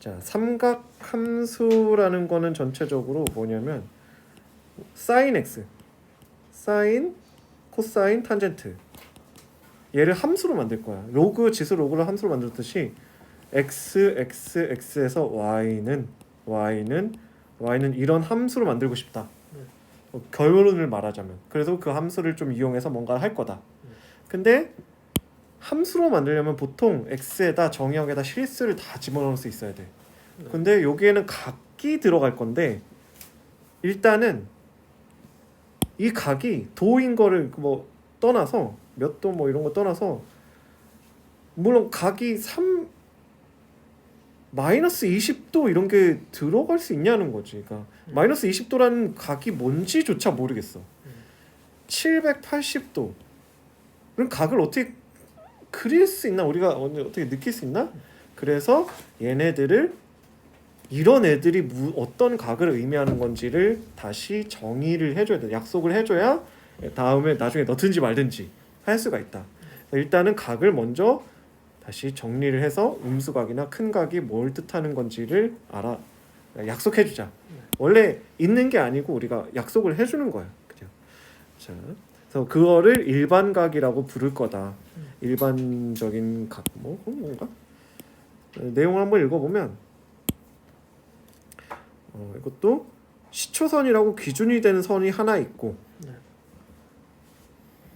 자, 삼각 함수라는 거는 전체적으로 뭐냐면 사인 x, 사인, 코사인, 탄젠트 얘를 함수로 만들 거야. 로그 지수 로그를 함수로 만들었듯이 x에서 y는 이런 함수로 만들고 싶다. 결론을 말하자면 그래서 그 함수를 좀 이용해서 뭔가를 할 거다. 근데 함수로 만들려면 보통 x에다 정의역에다 실수를 다 집어넣을 수 있어야 돼. 근데 여기에는 각이 들어갈 건데 일단은 이 각이 도인 거를 뭐 떠나서 몇 도 뭐 이런 거 떠나서 물론 각이 3 마이너스 20도 이런 게 들어갈 수 있냐는 거지. 그러니까 마이너스 20도라는 각이 뭔지조차 모르겠어. 780도 그럼 각을 어떻게 그릴 수 있나? 우리가 어떻게 느낄 수 있나? 그래서 얘네들을 이런 애들이 어떤 각을 의미하는 건지를 다시 정의를 해줘야 돼. 약속을 해줘야 다음에 나중에 넣든지 말든지 할 수가 있다. 일단은 각을 먼저 다시 정리를 해서 음수각이나 큰 각이 뭘 뜻하는 건지를 약속해주자. 원래 있는 게 아니고 우리가 약속을 해주는 거야. 그죠? 자, 그래서 그거를 일반각이라고 부를 거다. 일반적인 각 뭔가 내용을 한번 읽어보면 이것도 시초선이라고 기준이 되는 선이 하나 있고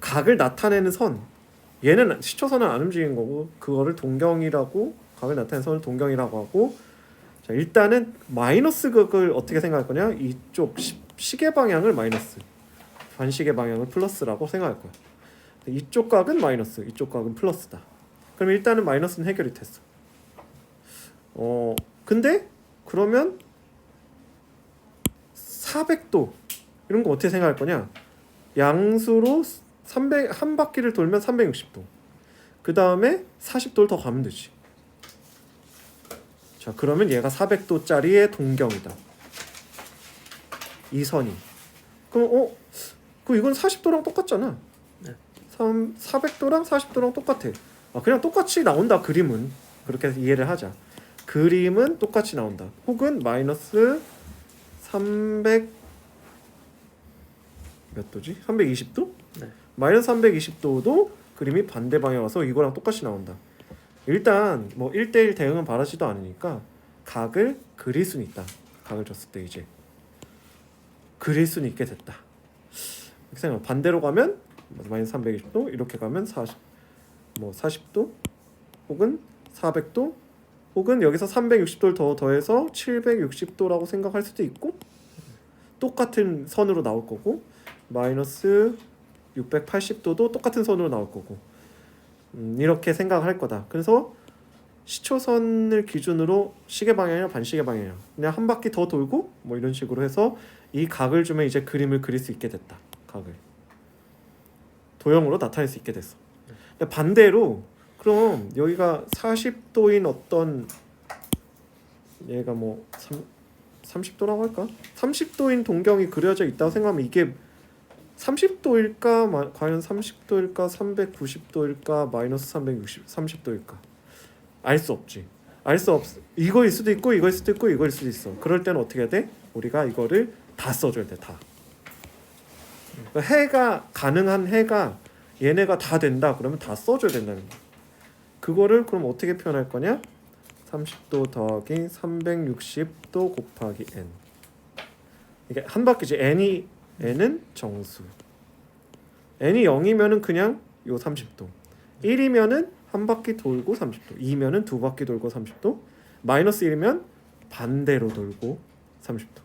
각을 나타내는 선 얘는 시초선은 안 움직이는 거고 그거를 동경이라고 각을 나타내는 선을 동경이라고 하고 자 일단은 마이너스 극을 어떻게 생각할 거냐 이쪽 시계 방향을 마이너스 반시계 방향을 플러스라고 생각할 거야. 이쪽 각은 마이너스 이쪽 각은 플러스다. 그럼 일단은 마이너스는 해결이 됐어. 근데 그러면 400도 이런 거 어떻게 생각할 거냐 양수로 300 한 바퀴를 돌면 360도 그 다음에 40도를 더 가면 되지. 자 그러면 얘가 400도짜리의 동경이다 이 선이. 그럼 이건 40도랑 똑같잖아. 400도랑 40도랑 똑같아. 그냥 똑같이 나온다. 그림은 그렇게 해서 이해를 하자. 그림은 똑같이 나온다. 혹은 마이너스 300 몇 도지? 320도? 네. 마이너스 320도도 그림이 반대 방향 와서 이거랑 똑같이 나온다. 일단 뭐 1대1 대응은 바라지도 않으니까 각을 그릴 수는 있다. 각을 줬을 때 이제 그릴 수는 있게 됐다. 이렇게 생각. 반대로 가면 마이너스 320도 이렇게 가면 40도 혹은 400도 혹은 여기서 360도를 더 더해서 760도라고 생각할 수도 있고 똑같은 선으로 나올 거고 마이너스 680도도 똑같은 선으로 나올 거고 이렇게 생각할 거다. 그래서 시초선을 기준으로 시계 방향이나 반시계 방향이야. 그냥 한 바퀴 더 돌고 뭐 이런 식으로 해서 이 각을 주면 이제 그림을 그릴 수 있게 됐다. 각을 도형으로 나타낼 수 있게 됐어. 근데 반대로 그럼 여기가 40도인 어떤 얘가 뭐 30도라고 할까? 30도인 동경이 그려져 있다고 생각하면 이게 30도일까? 과연 30도일까? 390도일까? 마이너스 330도일까? 알 수 없지. 이거일 수도 있고 이거일 수도 있고 이거일 수도 있어. 그럴 때는 어떻게 해야 돼? 우리가 이거를 다 써줘야 돼. 다. 해가 가능한 해가 얘네가 다 된다. 그러면 다 써줘야 된다는 거야. 그거를 그럼 어떻게 표현할 거냐? 30도 더하기 360도 곱하기 n. 이게 한 바퀴지. n은 정수. n이 0이면은 그냥 요 30도. 1이면은 한 바퀴 돌고 30도. 2면은 두 바퀴 돌고 30도. 마이너스 1이면 반대로 돌고 30도.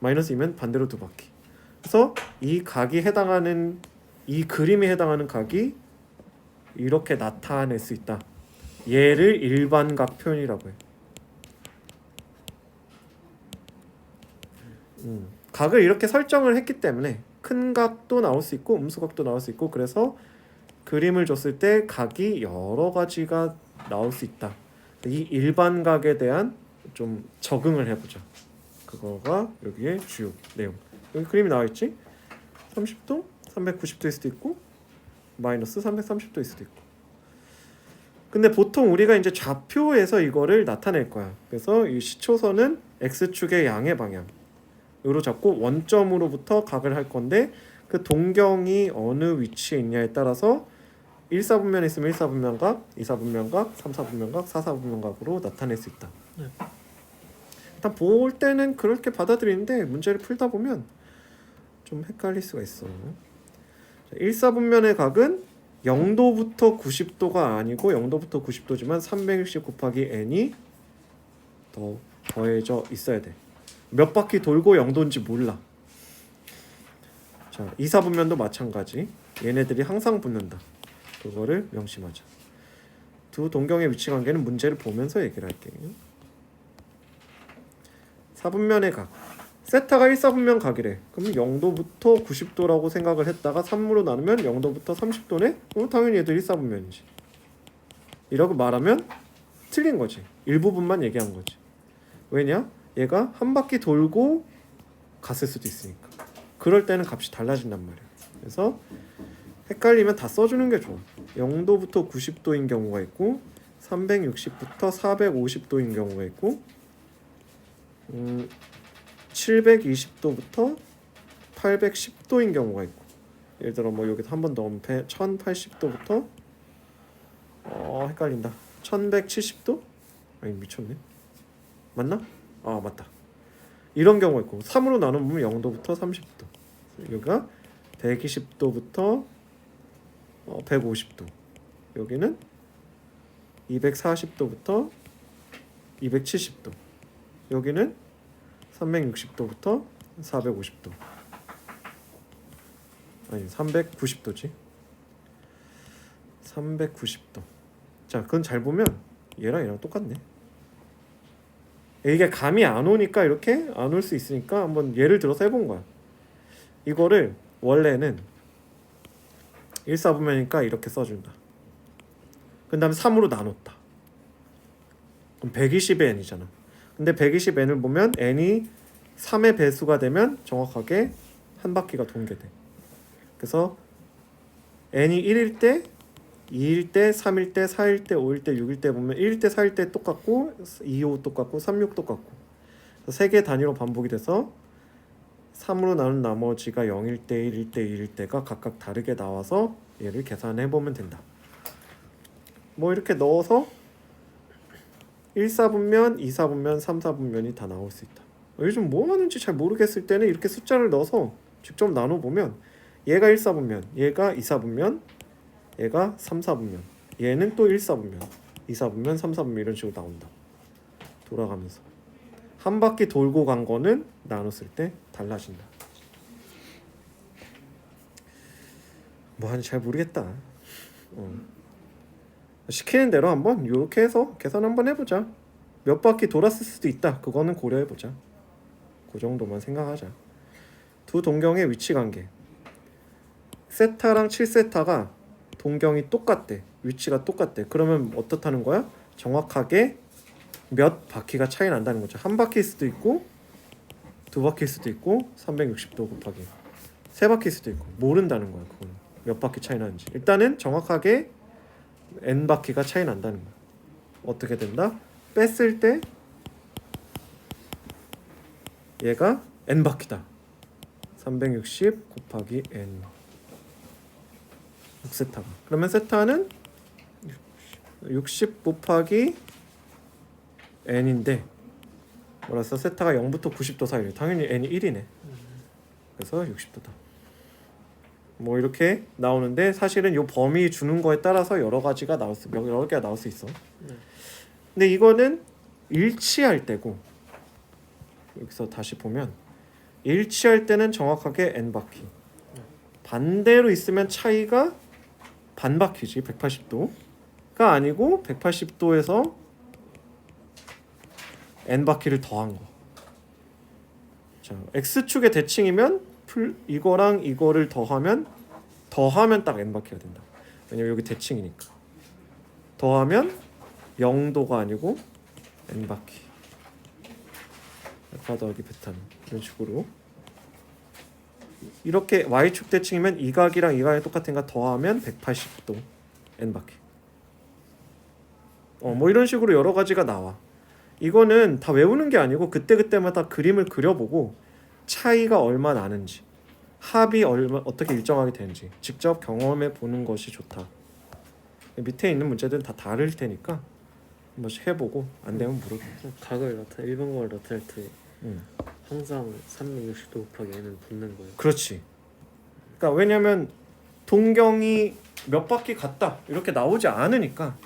마이너스 2면 반대로 두 바퀴. 그래서 이 각이 해당하는 이 그림에 해당하는 각이 이렇게 나타낼 수 있다. 얘를 일반각 표현이라고 해. 각을 이렇게 설정을 했기 때문에 큰 각도 나올 수 있고 음수각도 나올 수 있고 그래서 그림을 줬을 때 각이 여러 가지가 나올 수 있다. 이 일반각에 대한 좀 적응을 해보자. 그거가 여기에 주요 내용. 여기 그림이 나와 있지? 30도, 390도일 수도 있고 마이너스 330도일 수도 있고. 근데 보통 우리가 이제 좌표에서 이거를 나타낼 거야. 그래서 이 시초선은 x축의 양의 방향으로 잡고 원점으로부터 각을 할 건데 그 동경이 어느 위치에 있냐에 따라서 1사분면에 있으면 1사분면각, 2사분면각, 3사분면각, 4사분면각으로 나타낼 수 있다. 네. 일단 볼 때는 그렇게 받아들이는데 문제를 풀다 보면 좀 헷갈릴 수가 있어. 1사분면의 각은 0도부터 90도가 아니고 0도부터 90도지만 360 곱하기 n이 더해져 있어야 돼. 몇 바퀴 돌고 0도인지 몰라. 자, 2사분면도 마찬가지. 얘네들이 항상 붙는다. 그거를 명심하자. 두 동경의 위치 관계는 문제를 보면서 얘기를 할게요. 4분면의 각. 세타가 1사분면 각이래. 그럼 0도부터 90도라고 생각을 했다가 3으로 나누면 0도부터 30도네? 그럼 당연히 얘들 1사분면이지. 이라고 말하면 틀린 거지. 일부분만 얘기한 거지. 왜냐? 얘가 한 바퀴 돌고 갔을 수도 있으니까. 그럴 때는 값이 달라진단 말이야. 그래서 헷갈리면 다 써주는 게 좋아. 0도부터 90도인 경우가 있고 360부터 450도인 경우가 있고 720도부터 810도인 경우가 있고 예를 들어 뭐 여기서 한 번 더 1080도부터 헷갈린다. 1170도? 아니 미쳤네. 맞나? 아 맞다. 이런 경우가 있고 3으로 나누면 0도부터 30도. 여기가 120도부터 150도. 여기는 240도부터 270도. 여기는 360도부터 450도. 아니 390도지. 390도. 자, 그건 잘 보면 얘랑 얘랑 똑같네. 이게 감이 안 오니까 이렇게 안 올 수 있으니까 한번 예를 들어서 해본 거야. 이거를 원래는 1사분면이니까 이렇게 써준다. 그 다음에 3으로 나눴다. 그럼 120의 n이잖아. 근데 120n을 보면 n이 3의 배수가 되면 정확하게 한 바퀴가 돈게 돼. 그래서 n이 1일 때, 2일 때, 3일 때, 4일 때, 5일 때, 6일 때 보면 1일 때, 4일 때 똑같고 2, 5 똑같고 3, 6 똑같고 3개 단위로 반복이 돼서 3으로 나눈 나머지가 0일 때, 1일 때, 2일 때가 각각 다르게 나와서 얘를 계산해 보면 된다. 뭐 이렇게 넣어서 1사분면, 2사분면, 3사분면이 다 나올 수 있다. 요즘 뭐 하는지 잘 모르겠을 때는 이렇게 숫자를 넣어서 직접 나눠보면 얘가 1사분면, 얘가 2사분면, 얘가 3사분면, 얘는 또 1사분면, 2사분면, 3사분면 이런 식으로 나온다. 돌아가면서 한 바퀴 돌고 간 거는 나눴을 때 달라진다. 뭐 하는지 잘 모르겠다. 시키는 대로 한번 이렇게 해서 계산 한번 해보자. 몇 바퀴 돌았을 수도 있다. 그거는 고려해보자. 그 정도만 생각하자. 두 동경의 위치 관계. 세타랑 7세타가 동경이 똑같대. 위치가 똑같대. 그러면 어떻다는 거야? 정확하게 몇 바퀴가 차이 난다는 거죠. 한 바퀴일 수도 있고 두 바퀴일 수도 있고 360도 곱하기 세 바퀴일 수도 있고 모른다는 거야. 그거는 몇 바퀴 차이 나는지. 일단은 정확하게 n 바퀴가 차이 난다는 거야. 어떻게 된다? 뺐을 때 얘가 n 바퀴다. 360 곱하기 n 6세타가. 그러면 세타는 60 곱하기 n인데 뭐라서 세타가 0부터 90도 사이래. 당연히 n이 1이네. 그래서 60도다. 뭐 이렇게 나오는데 사실은 이 범위 주는 거에 따라서 여러 개가 나올 수 있어. 근데 이거는 일치할 때고 여기서 다시 보면 일치할 때는 정확하게 n 바퀴. 반대로 있으면 차이가 반 바퀴지. 180도가 아니고 180도에서 n 바퀴를 더한 거. 자, x축의 대칭이면 이거랑 이거를 더하면 딱 n 바퀴가 된다. 왜냐면 여기 대칭이니까. 더하면 0도가 아니고 n 바퀴. 알파 더하기 베타는 이런 식으로. 이렇게 y축 대칭이면 이 각이랑 이 각이 똑같으니까 더하면 180도 n 바퀴. 뭐 이런 식으로 여러 가지가 나와. 이거는 다 외우는 게 아니고 그때그때마다 그림을 그려보고 차이가 얼마 나는지, 합이 얼마 어떻게 일정하게 되는지 직접 경험해 보는 것이 좋다. 밑에 있는 문제들은 다 다를 테니까 한 번씩 해보고 안 되면 물어봐. 각을 나타 일반각을 나타낼 때 음. 항상 360도 곱하기 n은 붙는 거예요. 그렇지. 그러니까 왜냐면 동경이 몇 바퀴 갔다 이렇게 나오지 않으니까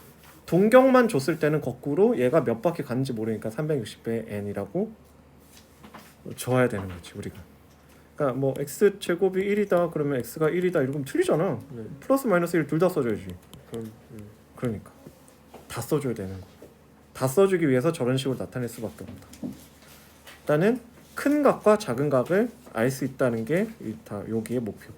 동경만 줬을 때는 거꾸로 얘가 몇 바퀴 갔는지 모르니까 360배 n이라고 줘야 되는 거지 우리가. 그러니까 뭐 x 제곱이 1이다 그러면 x가 1이다 이러면 틀리잖아. 네. 플러스 마이너스 1 둘 다 써줘야지. 그럼 그러니까 다 써줘야 되는 거. 다 써주기 위해서 저런 식으로 나타낼 수밖에 없다. 일단은 큰 각과 작은 각을 알 수 있다는 게 다 여기의 목표.